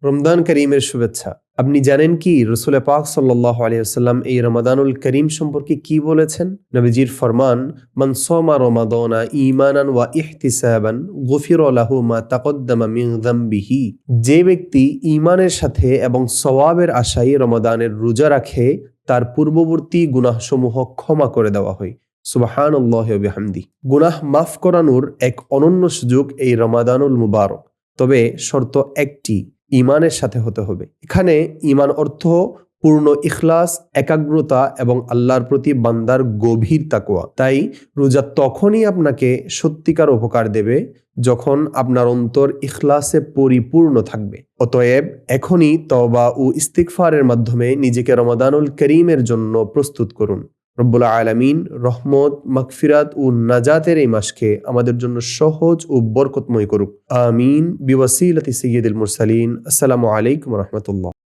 রমদান করিমের শুভেচ্ছা। আপনি জানেন কি রাসূল পাক সাল্লাল্লাহু আলাইহি ওয়াসাল্লাম এই রমাদানুল করিম সম্পর্কে কি বলেছেন? নবীজির ফরমান, মান সামা রমাদানা ঈমানান ওয়া ইহতিসাবান গুফিরা লাহু মা তাকদ্দামা মিন যামবিহি। যে ব্যক্তি ঈমানের সাথে এবং সওয়াবের আশায় রমাদানের রোজা রাখে, তার পূর্ববর্তী গুনাহসমূহ ক্ষমা করে দেওয়া হয়। সুবহানাল্লাহি ওয়া বিহামদি। গুনাহ মাফ করানোর এক অনন্য সুযোগ এই রমাদানুল মুবারক। তবে শর্ত একটি, ঈমানের সাথে হতে হবে। এখানে ঈমান অর্থ পূর্ণ ইখলাস, একাগ্রতা এবং আল্লাহর প্রতি বান্দার গভীর তাকওয়া। তাই রোজা তখনই আপনাকে সত্যিকার উপকার দেবে যখন আপনার অন্তর ইখলাসে পরিপূর্ণ থাকবে। অতএব এখনই তওবা ও ইস্তিগফারের মাধ্যমে নিজেকে রমাদানুল করিমের জন্য প্রস্তুত করুন। রব্বুল আলামিন রহমত, মাগফিরাত ও নাজাতের এই মাসকে আমাদের জন্য সহজ ও বরকতময় করুক। আমিন বিওয়াসিলাতি সাইয়্যিদিল মুরসালিন। আসসালামু আলাইকুম ওয়া রাহমাতুল্লাহ।